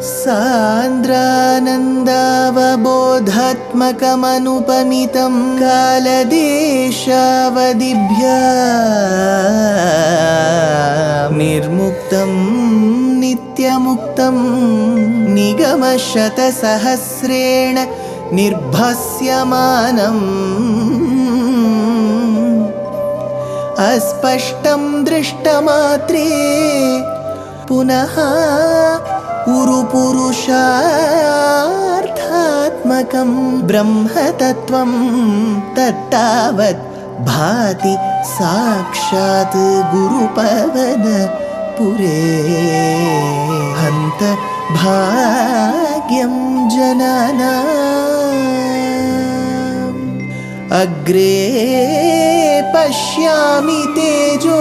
सान्द्रानन्दावबोधात्मकमनुपमितं कालदेशावदिभ्या निर्मुक्तं नित्यमुक्तं निगमशतसहस्रेण निर्भास्यमानम् अस्पष्टं दृष्टमात्रे पुनः उरुपुरुषार्थात्मकं ब्रह्मतत्त्वं तत्तावत् भाति साक्षात् गुरुपवनपुरे हन्त भाग्यं जनानाम् अग्रे पश्यामि तेजो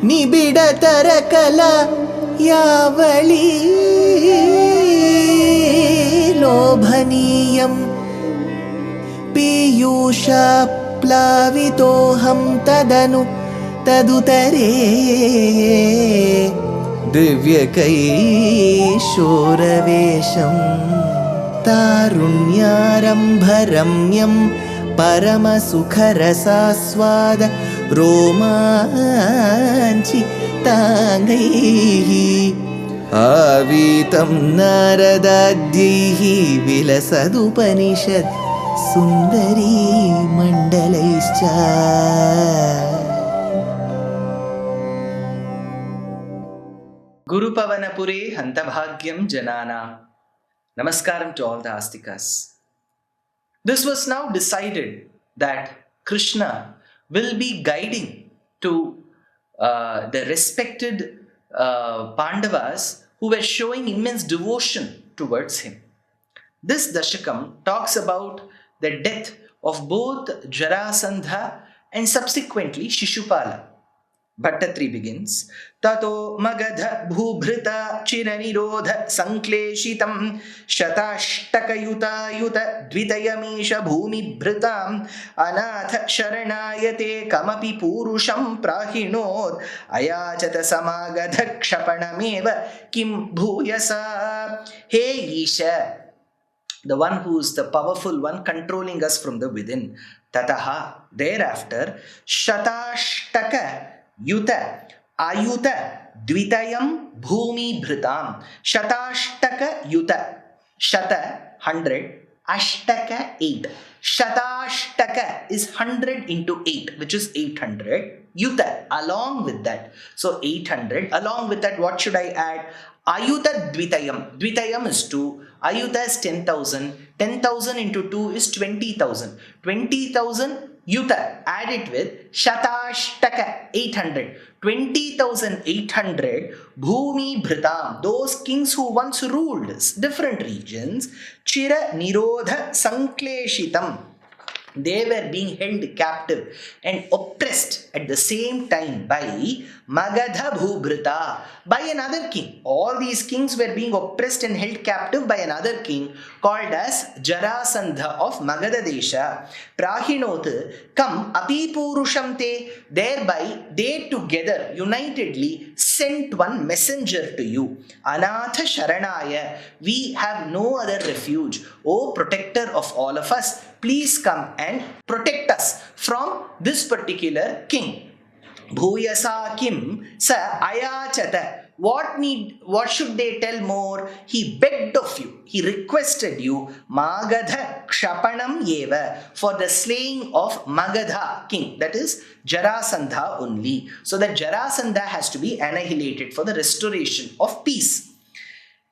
निबिडतरकला यावली लोभनीयं पीयूषाप्लावितोऽहं तदुतरे दिव्यकैशोरवेशं तारुण्यारम्भरम्यं परमसुखरसास्वाद रोमाञ्चिताङ्गैः आवीतं नारदाद्यैः विलसदुपनिषत् सुन्दरी मण्डलैश्च. Gurupavanapure Hantabhagyam Janana. Namaskaram to all the Astikas. This was now decided that Krishna will be guiding to the respected Pandavas who were showing immense devotion towards him. This Dashakam talks about the death of both Jarasandha and subsequently Shishupala. Bhattatri begins, Tato Magadha Bhubhrita Chiranirodha Sankleshitam Shatashtaka Yuta Dvitayamisha Bhumi Bhritam Anatha Sharanayate Kamapi Purusham Prahinod Ayachata Samagadha Kshapanameva Kim Bhuyasa. Hey Isha, the one who is the powerful one controlling us from the within. Tataha, thereafter, Shatashtaka Yuta Ayuta Dvitayam Bhumi Bhritam. Shatashtaka Yuta. Shata 100, Ashtaka 8. Shatashtaka is 100 into 8, which is 800. Yuta along with that. So 800. Along with that, what should I add? Ayuta Dvitayam. Dvitayam is 2. Ayuta is 10,000. 10,000 into 2 is 20,000. 20,000 Yuta, add it with Shatashtaka 800. 20,800 Bhumi Bhritam, those kings who once ruled different regions, Chira Nirodha Sankleshitam, they were being held captive and oppressed at the same time by Magadha Bhubrita, by another king. All these kings were being oppressed and held captive by another king called as Jarasandha of Magadha Desha. Prahinot kam api purusham te, thereby they together unitedly sent one messenger to you. Anatha Sharanaya, we have no other refuge. O protector of all of us, please come and protect us from this particular king. Bhuyasa kim sa ayachata. What should they tell more? He begged of you, he requested you, Magadha Kshapanam Yeva, for the slaying of Magadha king, that is Jarasandha only. So that Jarasandha has to be annihilated for the restoration of peace.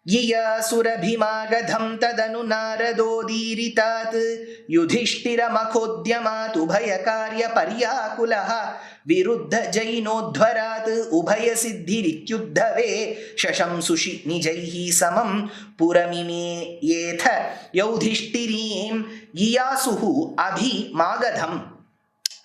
Yiya surabhimagadham tadanu naradodiritat yudhishthira makhodyamat ubhayakarya paryakulaha viruddha jainodhvarat ubhaya siddhirityuddhave shasham sushi nijaihi samam puramime yetha yaudhishtirim yiyasuhu abhi magadham.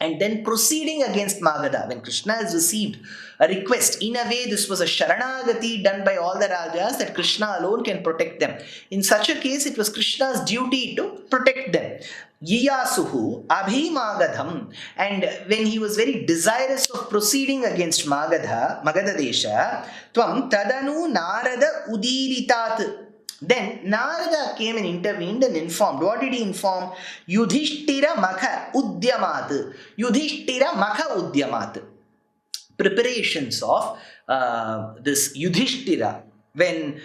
And then proceeding against Magadha, when Krishna has received a request, in a way this was a Sharanagati done by all the Rajas that Krishna alone can protect them. In such a case, it was Krishna's duty to protect them. Yiyasuhu Abhimagadham. And when he was very desirous of proceeding against Magadha Desha, Tvam Tadanu Narada Udiritat. Then Narada came and intervened and informed. What did he inform? Yudhishthira Makha Udyamat. Yudhishthira Makha Udyamat. Preparations of this Yudhishthira, when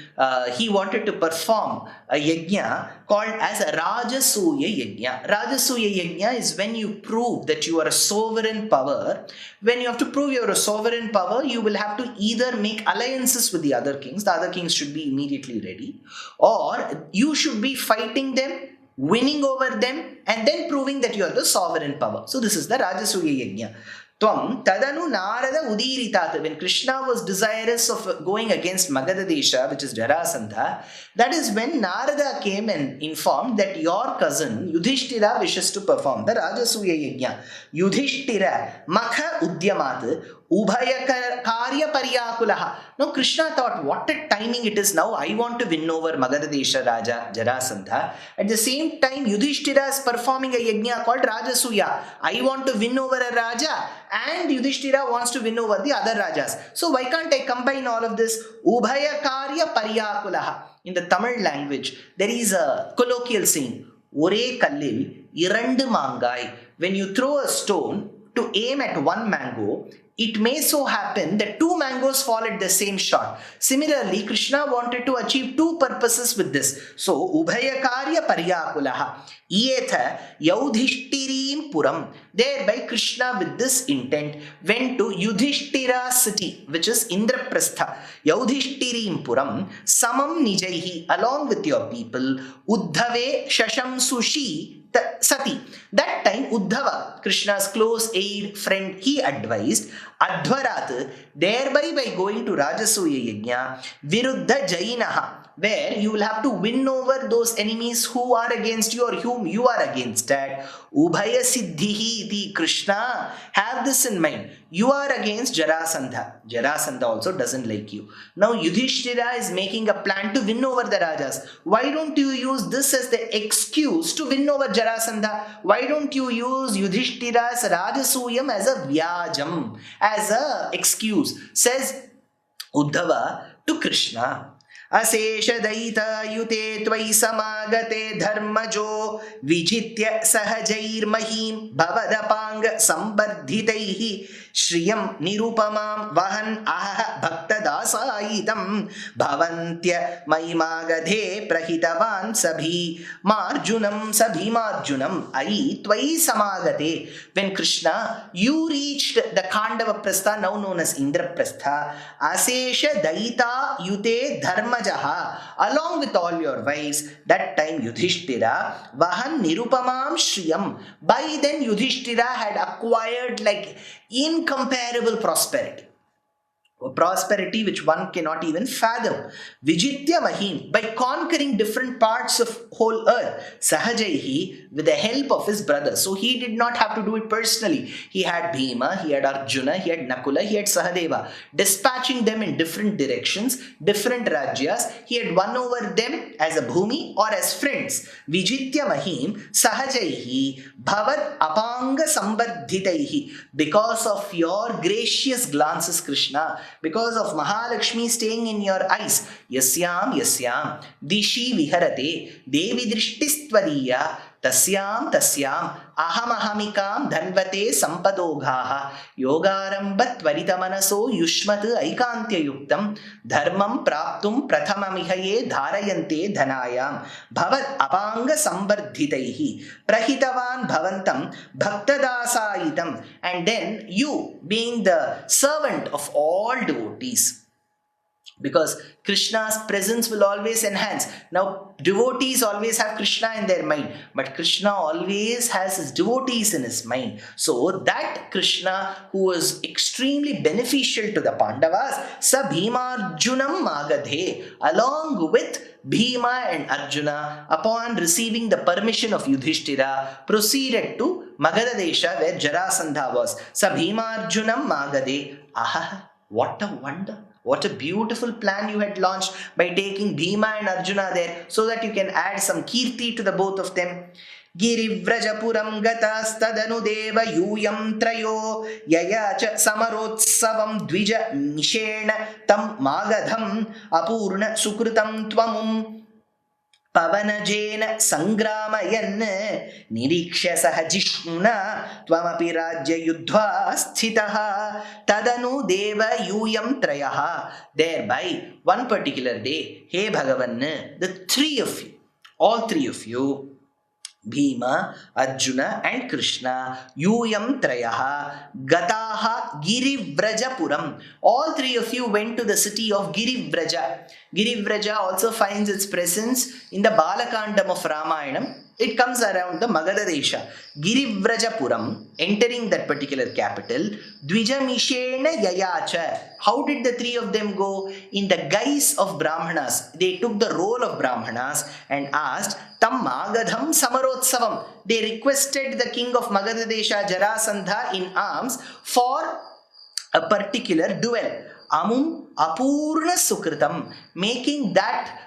he wanted to perform a yajna called as a Rajasuya yajna. Rajasuya yajna is when you prove that you are a sovereign power. When you have to prove you are a sovereign power, you will have to either make alliances with the other kings. The other kings should be immediately ready, or you should be fighting them, winning over them, and then proving that you are the sovereign power. So this is the Rajasuya yajna. Tvam Tadanu Narada Udiritat. When Krishna was desirous of going against Magadha Desha, which is Jarasandha, that is when Narada came and informed that your cousin Yudhishthira wishes to perform the Rajasuya Yajna. Yudhishthira Makha Udyamat Ubhaya Karya Paryakulaha. Now Krishna thought, what a timing it is now. I want to win over Magadha Desha Raja Jarasandha. At the same time, Yudhishthira is performing a yajna called Rajasuya. I want to win over a Raja, and Yudhishthira wants to win over the other Rajas. So why can't I combine all of this? Ubhaya Karya Paryakulaha. In the Tamil language, there is a colloquial saying, Ore Kallil Irandu Mangai. When you throw a stone to aim at one mango, it may so happen that two mangoes fall at the same shot. Similarly, Krishna wanted to achieve two purposes with this. So, Ubhayakarya Paryakulaha. Iyetha Yudhishtirim Puram. Thereby, Krishna with this intent went to Yudhishthira city, which is Indraprastha. Yudhishtirim Puram Samam Nijaihi, along with your people, Uddhave Shasham Sushi Sati. That time Uddhava, Krishna's close aide, friend, he advised Adhvarat, thereby by going to Rajasuya Yajna, Viruddha Jainaha, where you will have to win over those enemies who are against you or whom you are against at. Ubhaya Siddhihi iti. Krishna, have this in mind. You are against Jarasandha. Jarasandha also doesn't like you. Now Yudhishthira is making a plan to win over the Rajas. Why don't you use this as the excuse to win over Jarasandha? Why don't you use Yudhishthira's Rajasuyam as a vyajam, as a excuse? Says Uddhava to Krishna. अशेष दैतायुते त्वयि समागते धर्मजो विजित्य सहजैर्महीं भवदपांग संवर्धितैः श्रियं निरुपमां वहन् अहः भक्तदासायितं भवन्त्य मयिमागधे प्रहितवान् स भीमार्जुनम् अयि त्वयि समागते. When Krishna, you reached the Khandava Prastha, now known as Indraprastha, Asesha Daita Yute Dharmajaha, along with all your wives, that time Yudhishthira, Vahan Nirupamam Shriyam. By then Yudhishthira had acquired like incomparable prosperity. A prosperity which one cannot even fathom. Vijitya Mahim, by conquering different parts of whole earth. Sahajaihi, with the help of his brothers. So he did not have to do it personally. He had Bhima, he had Arjuna, he had Nakula, he had Sahadeva. Dispatching them in different directions, different Rajyas. He had won over them as a Bhumi or as friends. Vijitya Mahim, Sahajaihi, Bhavat Apanga Sambardhitaihi. Because of your gracious glances, Krishna, because of Mahalakshmi staying in your eyes, Yasyam Dishi Viharate Devi Drishtistvariya Tasyam Ahamahamikam Dhanvate Sampadoghaha Yogarambat Varitamanaso Yushmat Aikantya Yuktam Dharmam Praptum Prathamamihaye Dharayante Dhanayam Bhavat Apanga Sambardhitaihi Prahitavan Bhavantam Bhaktadasayitam. And then you, being the servant of all devotees, because Krishna's presence will always enhance. Now, devotees always have Krishna in their mind, but Krishna always has his devotees in his mind. So that Krishna, who was extremely beneficial to the Pandavas, Sa Bhimarjunam Magadhe, along with Bhima and Arjuna, upon receiving the permission of Yudhishthira, proceeded to Magadha Desha, where Jarasandha was. Sa Bhimarjunam Magadhe. Aha, what a wonder! What a beautiful plan you had launched by taking Bhima and Arjuna there, so that you can add some kirti to the both of them. गिरिव्रजपुरं गतस्तदनु देव यूयं त्रयो यया च समरोत्सवं द्विज निषेण तं मागधम् अपूर्ण सुकृतं त्वमुं पवनजेन सङ्ग्रामयन् निरीक्ष्य सह जिष्णुना त्वमपि राज्ययुद्ध्वा स्थितः तदनु देव यूयं त्रयः. Thereby, one particular day, हे भगवन्, the three of you, all three of you, Bhima, Arjuna and Krishna, Yuyam Trayaha, Gataha Girivrajapuram. All three of you went to the city of Girivraja. Girivraja also finds its presence in the Balakandam of Ramayanam. It comes around the Magadha Desha. Girivrajapuram, entering that particular capital, Dwijamishena Yayacha. How did the three of them go? In the guise of Brahmanas. They took the role of Brahmanas and asked, Tam Magadham Samarotsavam. They requested the king of Magadha Desha, Jarasandha, in arms for a particular duel. Amum Apurna Sukritam, making that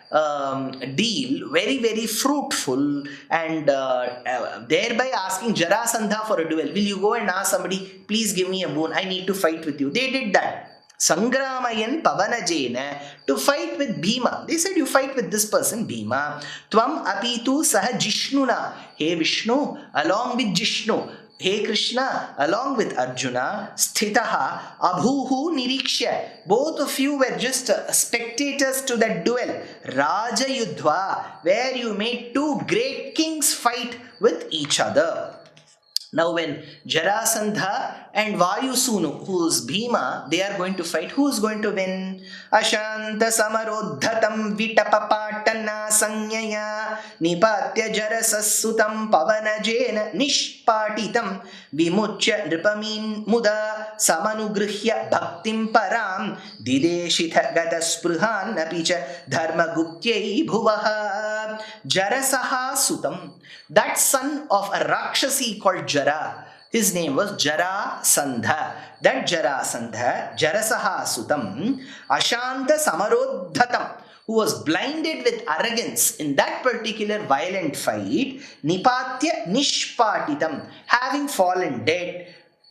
deal very, very fruitful, and thereby asking Jarasandha for a duel. Will you go and ask somebody, please give me a boon, I need to fight with you? They did that. Sangramayan Pavanajena, to fight with Bhima. They said, you fight with this person, Bhima. Tvam apitu saha Jishnuna. Hey Vishnu, along with Jishnu. Hey Krishna, along with Arjuna, Sthitaha, Abhuhu Niriksha. Both of you were just spectators to that duel. Raja Yudhva, where you made two great kings fight with each other. Now when Jarasandha and Vayusunu, who is Bhima, they are going to fight, who is going to win? Ashanta samarodhatam vitapapatana sanyaya nipatya jarasasutam pavanajena nishpatitam vimuchya nripamin muda samanugrihya bhaktim param dideshitha gataspruhan apicha dharmaguptyai bhuvaha Jarasaha sutam. That son of a Rakshasi called Jara, his name was Jarasandha. That Jarasandha, Jarasaha sutam, Ashanta Samarodhatam, who was blinded with arrogance in that particular violent fight, Nipatya Nishpatitam, having fallen dead,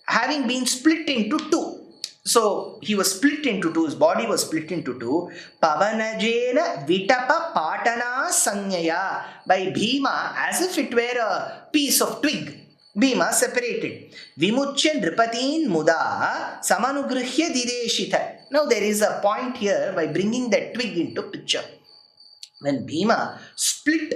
having been split into two. So he was split into two, his body was split into two. Pavanajena Vitapa Patana Sanyaya, by Bhima, as if it were a piece of twig. Bhima separated. Vimuchya Nripatin Muda Samanugrihya Dideshita. Now there is a point here by bringing that twig into picture. When Bhima split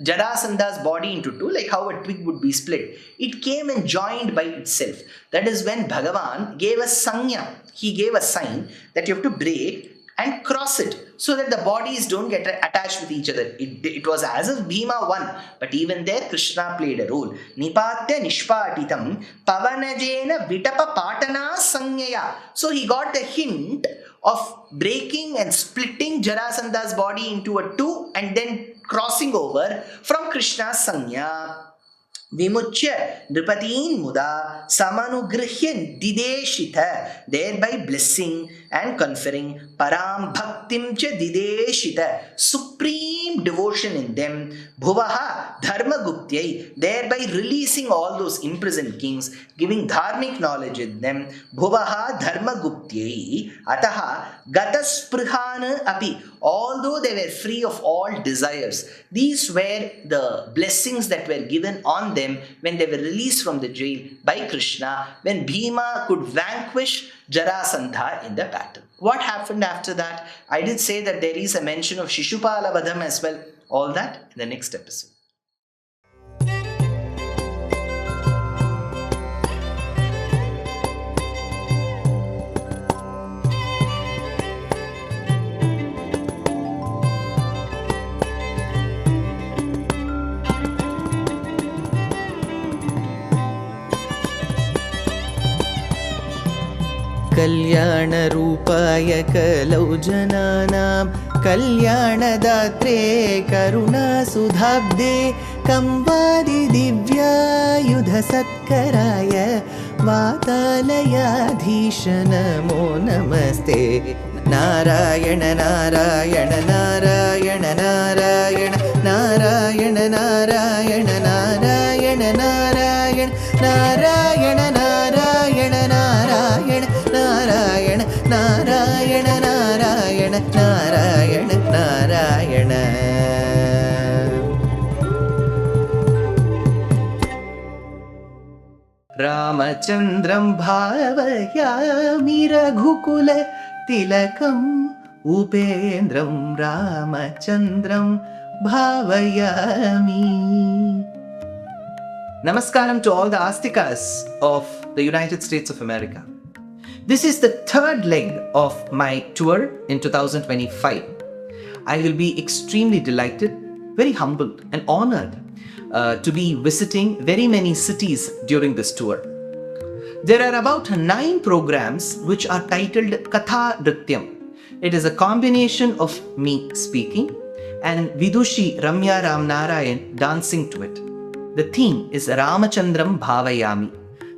Jarasandha's body into two, like how a twig would be split, it came and joined by itself. That is when Bhagavan gave a sanya. He gave a sign that you have to break and cross it so that the bodies don't get attached with each other. It was as if Bhima won, but even there Krishna played a role. Nipatya Nishpatitam Pavanajena Vitapa Patana Sanyaya. So he got the hint of breaking and splitting Jarasandha's body into a two and then crossing over from Krishna's sanya. Vimuchya Nripatin Muda Samanugrihya Dideshita, thereby blessing and conferring Param Bhaktim Cha Dideshita, supreme devotion in them, Bhuvaha Dharma Guptyai, thereby releasing all those imprisoned kings, giving dharmic knowledge in them, Bhuvaha Dharma Guptyai, Ataha Gatasprihana Api, although they were free of all desires. These were the blessings that were given on them when they were released from the jail by Krishna, when Bhima could vanquish Jarasandha in the battle. What happened after that? I did say that there is a mention of Shishupala Vadham as well. All that in the next episode. कल्याणरूपाय कलौ जनानां कल्याणदात्रे करुणासुधाब्दे कंवादिदिव्यायुधसत्कराय वातालयाधीश नमो नमस्ते. Narayan Narayan Narayan Narayan Narayan Narayan Narayan Narayana Narayana Narayana Narayana Narayana Narayana Narayana Narayana. Ramachandram bhavayami raghukula tilakam upendram Ramachandram bhavayami. Namaskaram to all the Astikas of the United States of America. This is the third leg of my tour in 2025. I will be extremely delighted, very humbled and honored to be visiting very many cities during this tour. There are about 9 programs which are titled Katha Nrityam. It is a combination of me speaking and Vidushi Ramya Ramnarayan dancing to it. The theme is Ramachandram Bhavayami.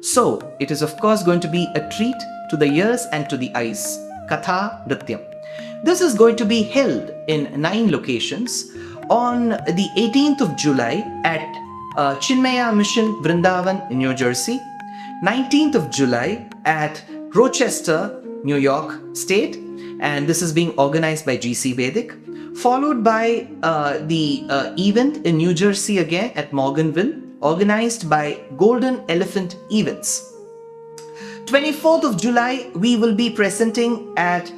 So, it is of course going to be a treat to the ears and to the eyes. Katha Nrityam. This is going to be held in 9 locations on the 18th of July at Chinmaya Mission, Vrindavan, New Jersey. 19th of July at Rochester, New York State. And this is being organized by GC Vedic. Followed by the event in New Jersey again at Morganville, organized by Golden Elephant Events. 24th of July, we will be presenting at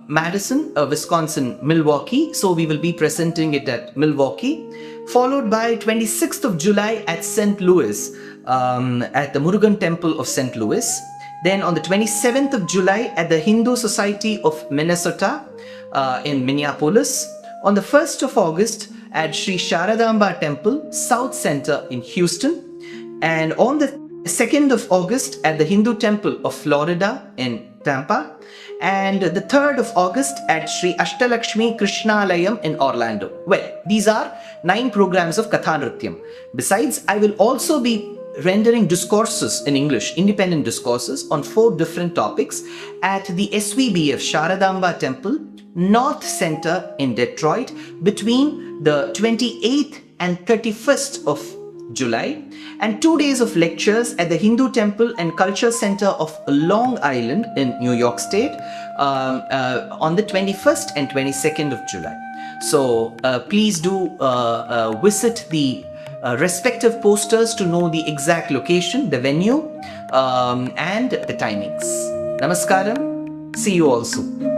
Madison, Wisconsin, Milwaukee. So we will be presenting it at Milwaukee. Followed by 26th of July at St. Louis, at the Murugan Temple of St. Louis. Then on the 27th of July at the Hindu Society of Minnesota in Minneapolis. On the 1st of August at Sri Sharadamba Temple, South Center in Houston. And on the 2nd of August at the Hindu Temple of Florida in Tampa. And the 3rd of August at Sri Ashtalakshmi Krishnalayam in Orlando. Well, these are 9 programs of Katha Nrityam. Besides, I will also be rendering discourses in English, independent discourses on 4 different topics at the SVBF Sharadamba Temple, North Center in Detroit between the 28th and 31st of July, and 2 days of lectures at the Hindu Temple and Culture Center of Long Island in New York State on the 21st and 22nd of July. So please do visit the respective posters to know the exact location, the venue, and the timings. Namaskaram. See you all soon.